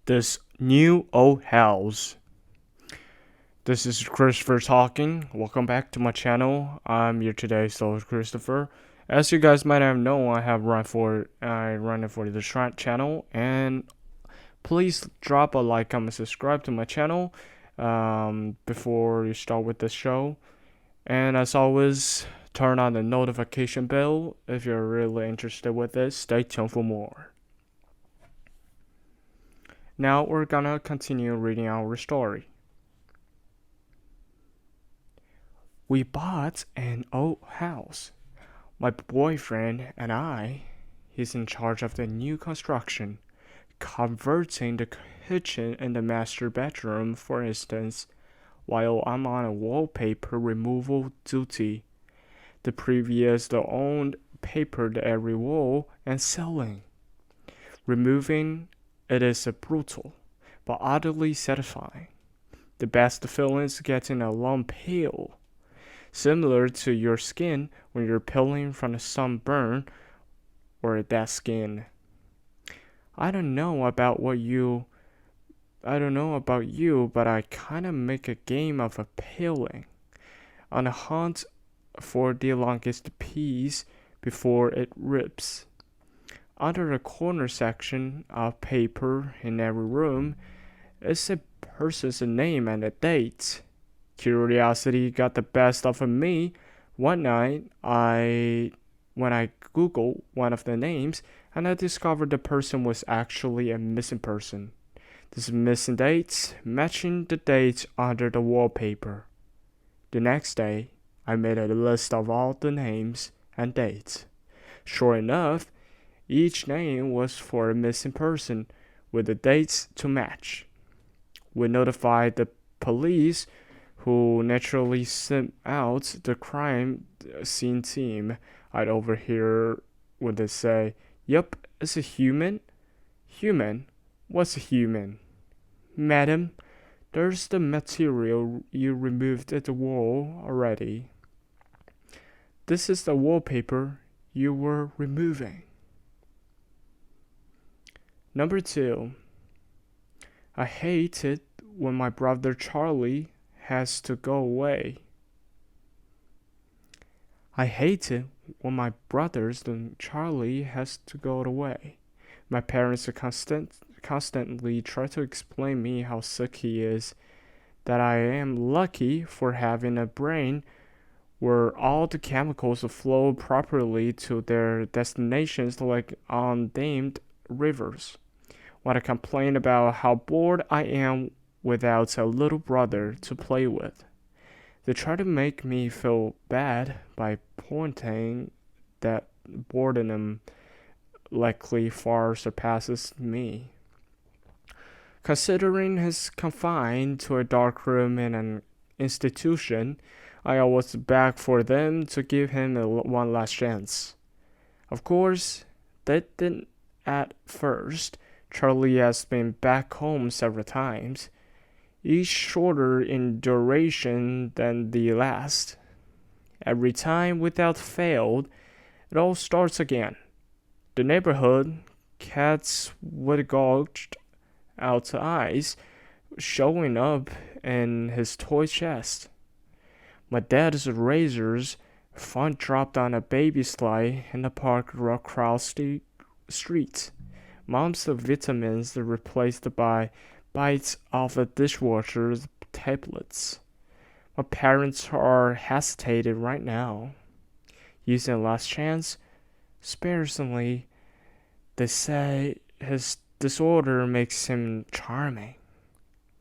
this new old house. This is Christopher talking. Welcome back to my channel. I'm your today's host, Christopher. As you guys might have known, I run it for this channel, and please drop a like, comment, subscribe to my channel before you start with the show. And as always, turn on the notification bell if you're really interested with this. Stay tuned for more. Now we're gonna continue reading our story. We bought an old house. My boyfriend and he's in charge of the new construction, converting the kitchen and the master bedroom, for instance, while I'm on a wallpaper removal duty. The previous owned papered every wall and ceiling. Removing it is brutal, but utterly satisfying. The best feeling is getting a long peel, similar to your skin when you're peeling from a sunburn or a dead skin. I don't know about you, but I kinda make a game of a peeling, on a hunt for the longest piece before it rips. Under the corner section of paper in every room is a person's name and a date. Curiosity got the best of me one night when I googled one of the names, and I discovered the person was actually a missing person. This missing dates matching the dates under the wallpaper. The next day, I made a list of all the names and dates. Sure enough, each name was for a missing person with the dates to match. We notified the police, who naturally sent out the crime scene team. I'd overhear when they say, "Yup, it's a human." Human? What's a human? Madam, there's the material you removed at the wall already. This is the wallpaper you were removing. Number 2. I hate it when my brother Charlie has to go away. I hate it when my brother's Charlie has to go away. My parents constantly try to explain me how sick he is, that I am lucky for having a brain where all the chemicals flow properly to their destinations like unnamed rivers. When I complain about how bored I am without a little brother to play with, they try to make me feel bad by pointing that boredom likely far surpasses me. Considering he's confined to a dark room in an institution, I always beg for them to give him one last chance. Of course, they didn't at first. Charlie has been back home several times, each shorter in duration than the last. Every time, without fail, it all starts again. The neighborhood, cats with gouged out eyes, showing up in his toy chest. My dad's razors found dropped on a baby slide in the park across the street. Mom's vitamins replaced by bites of the dishwasher's tablets. My parents are hesitating right now. Using last chance sparingly, they say his disorder makes him charming,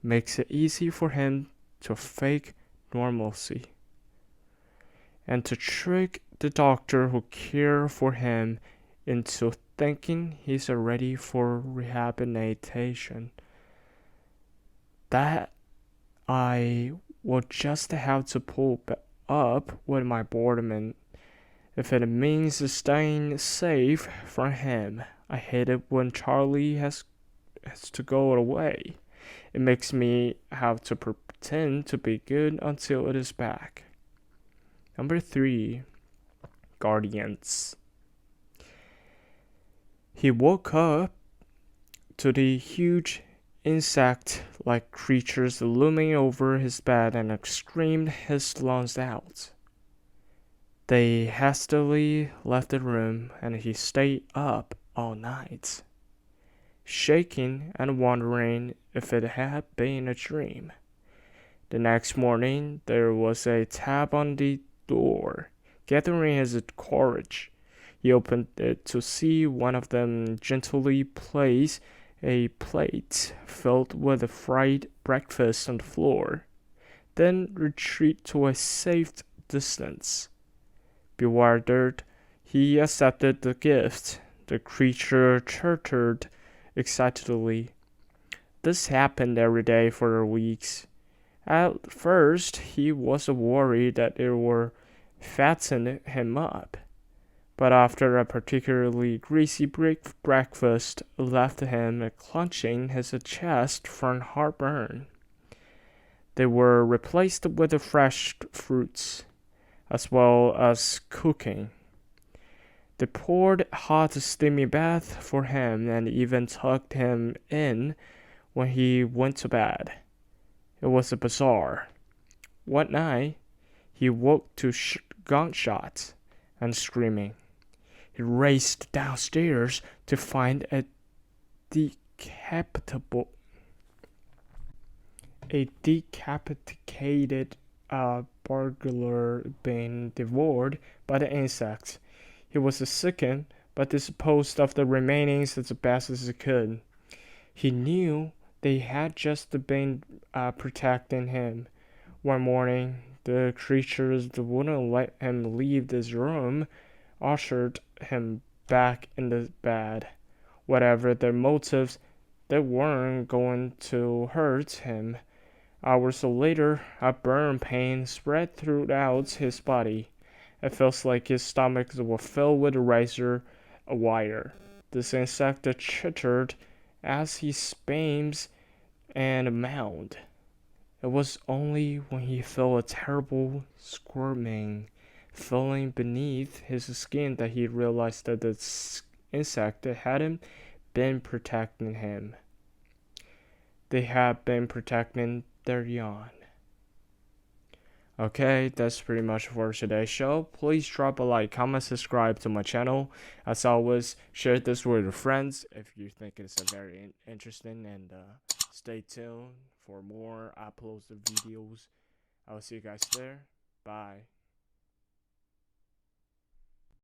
makes it easy for him to fake normalcy, and to trick the doctor who cared for him into thinking he's ready for rehabilitation. That I will just have to pull up with my boredom if it means staying safe from him. I hate it when Charlie has to go away. It makes me have to pretend to be good until it is back. Number 3. Guardians. He woke up to the huge insect-like creatures looming over his bed and screamed his lungs out. They hastily left the room and he stayed up all night, shaking and wondering if it had been a dream. The next morning there was a tap on the door. Gathering his courage, he opened it to see one of them gently place a plate filled with a fried breakfast on the floor, then retreat to a safe distance. Bewildered, he accepted the gift. The creature chirped excitedly. This happened every day for weeks. At first, he was worried that it would fatten him up, but after a particularly greasy breakfast left him clenching his chest from heartburn. They were replaced with fresh fruits, as well as cooking. They poured hot steamy bath for him and even tucked him in when he went to bed. It was bizarre. One night, he woke to gunshots and screaming. He raced downstairs to find a decapitated burglar being devoured by the insects. He was sickened, but disposed of the remainings as best as he could. He knew they had just been protecting him. One morning, the creatures wouldn't let him leave this room, ushered him back in the bed. Whatever their motives, they weren't going to hurt him. Hours later, a burn pain spread throughout his body. It felt like his stomach was filled with razor wire. This insect chittered as he spasmed and moaned. It was only when he felt a terrible squirming feeling beneath his skin that he realized that the insect hadn't been protecting him. They had been protecting their young. Okay, that's pretty much for today's show. Please drop a like, comment, subscribe to my channel. As always, share this with your friends if you think it's a very interesting, and stay tuned for more uploads of videos. I'll see you guys there. Bye.